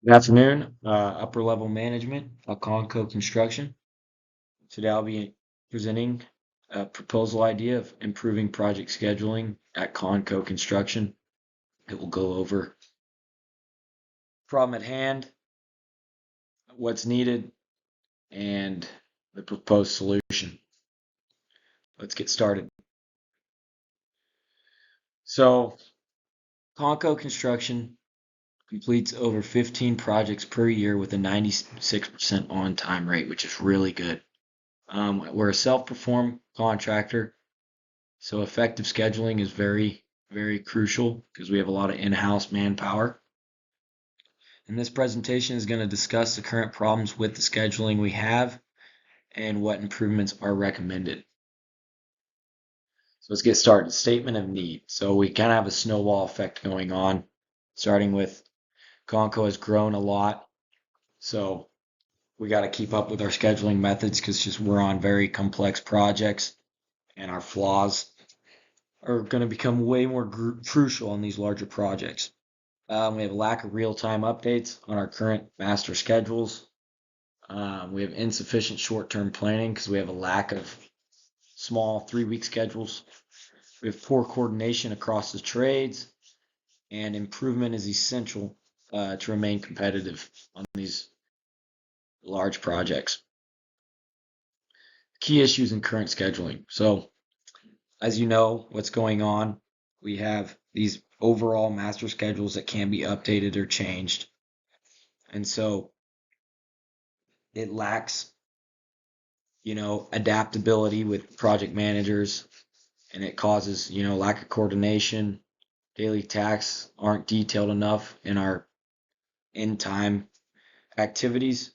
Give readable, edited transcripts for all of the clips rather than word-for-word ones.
Good afternoon, upper level management at Conco Construction. Today I'll be presenting a proposal idea of improving project scheduling at Conco Construction. It will go over problem at hand, what's needed, and the proposed solution. Let's get started. So, Conco Construction completes over 15 projects per year with a 96% on-time rate, which is really good. We're a self-perform contractor, so effective scheduling is very, very crucial because we have a lot of in-house manpower. And this presentation is going to discuss the current problems with the scheduling we have and what improvements are recommended. So let's get started. Statement of need. So we kind of have a snowball effect going on, starting with Conco has grown a lot. So we got to keep up with our scheduling methods because we're on very complex projects and our flaws are going to become way more crucial on these larger projects. We have a lack of real-time updates on our current master schedules. We have insufficient short-term planning because we have a lack of small 3-week schedules. We have poor coordination across the trades, and improvement is essential to remain competitive on these large projects. Key issues in current scheduling. So, as you know, what's going on, we have these overall master schedules that can be updated or changed. And so it lacks, adaptability with project managers, and it causes, lack of coordination. Daily tasks aren't detailed enough in our in-time activities,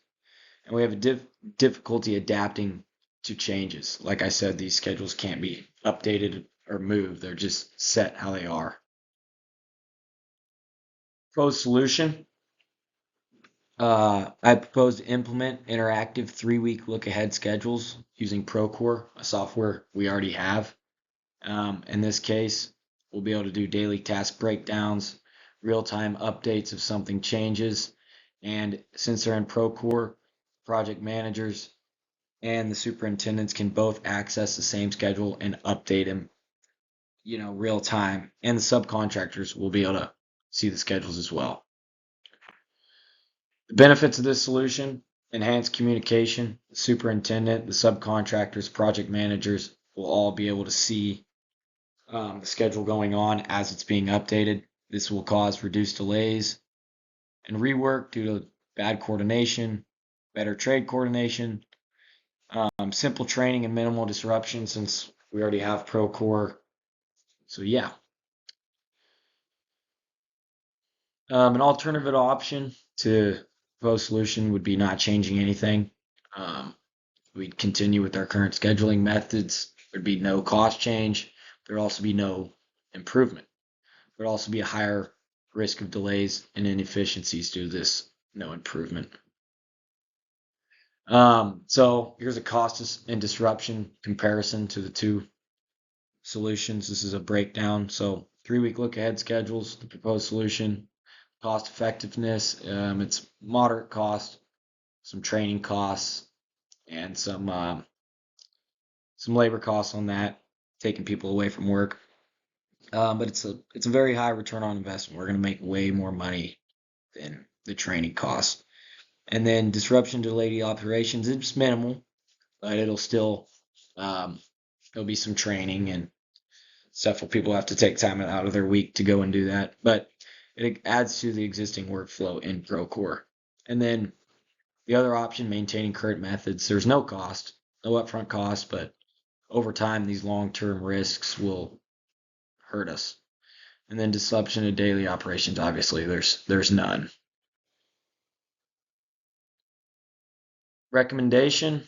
and we have a difficulty adapting to changes. Like I said, these schedules can't be updated or moved. They're just set how they are. Proposed solution. I propose to implement interactive 3-week look-ahead schedules using Procore, a software we already have. In this case, we'll be able to do daily task breakdowns, real-time updates if something changes, and since they're in Procore, project managers and the superintendents can both access the same schedule and update them, real time, and the subcontractors will be able to see the schedules as well. The benefits of this solution: enhanced communication. The superintendent, the subcontractors, project managers will all be able to see the schedule going on as it's being updated. This will cause reduced delays and rework due to bad coordination, better trade coordination, simple training and minimal disruption since we already have Procore. So yeah. An alternative option to proposed solution would be not changing anything. We'd continue with our current scheduling methods. There'd be no cost change. There'd also be no improvement. There'd also be a higher risk of delays and inefficiencies due to this no improvement. So here's a cost and disruption comparison to the two solutions. This is a breakdown. So 3-week look ahead schedules, the proposed solution. Cost effectiveness, it's moderate cost, some training costs, and some labor costs on that, taking people away from work. But it's a very high return on investment. We're going to make way more money than the training costs. And then disruption to daily operations, it's minimal, but it'll still there'll be some training and stuff where people have to take time out of their week to go and do that. But it adds to the existing workflow in Procore. And then the other option, maintaining current methods, there's no cost, no upfront cost, but over time, these long-term risks will hurt us. And then disruption of daily operations, obviously, there's none. Recommendation,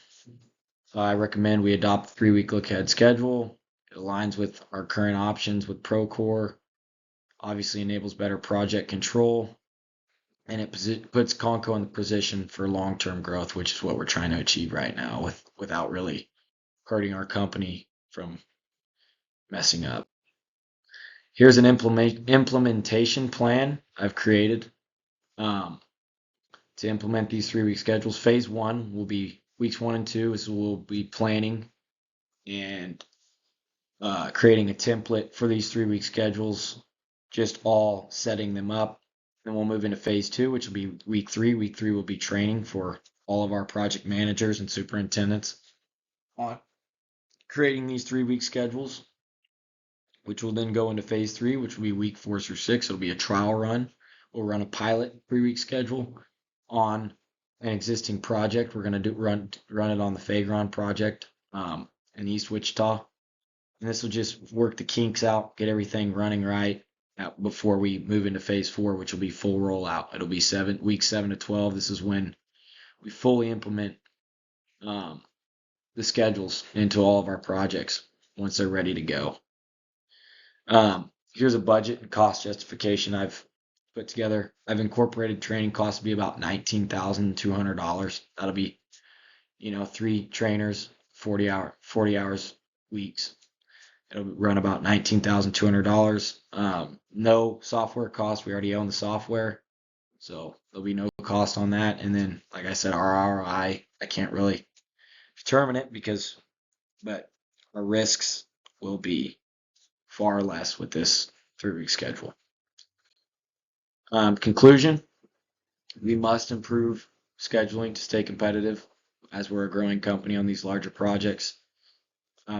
I recommend we adopt the 3-week look-ahead schedule. It aligns with our current options with Procore. Obviously enables better project control, and it puts Conco in the position for long-term growth, which is what we're trying to achieve right now without really hurting our company from messing up. Here's an implementation plan I've created. to implement these 3-week schedules. Phase 1 will be weeks 1 and 2. So we'll be planning and creating a template for these 3-week schedules, just all setting them up. Then we'll move into phase 2, which will be week 3. Week 3 will be training for all of our project managers and superintendents on creating these 3-week schedules, which will then go into phase 3, which will be week 4 through 6. It'll be a trial run. We'll run a pilot 3-week schedule on an existing project. We're going to run it on the Fagron project in East Wichita. And this will just work the kinks out, get everything running right before we move into phase 4, which will be full rollout. It'll be weeks 7 to 12. This is when we fully implement the schedules into all of our projects once they're ready to go. Here's a budget and cost justification I've put together. I've incorporated training costs to be about $19,200. That'll be, 3 trainers, 40 hours weeks. It'll run about $19,200. No software costs. We already own the software, so there'll be no cost on that. And then, like I said, our ROI, I can't really determine it but our risks will be far less with this 3-week schedule. Conclusion: we must improve scheduling to stay competitive as we're a growing company on these larger projects.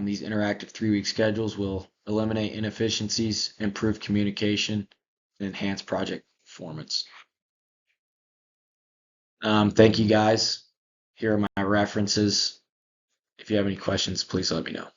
These interactive 3-week schedules will eliminate inefficiencies, improve communication, and enhance project performance. Thank you guys. Here are my references. If you have any questions, please let me know.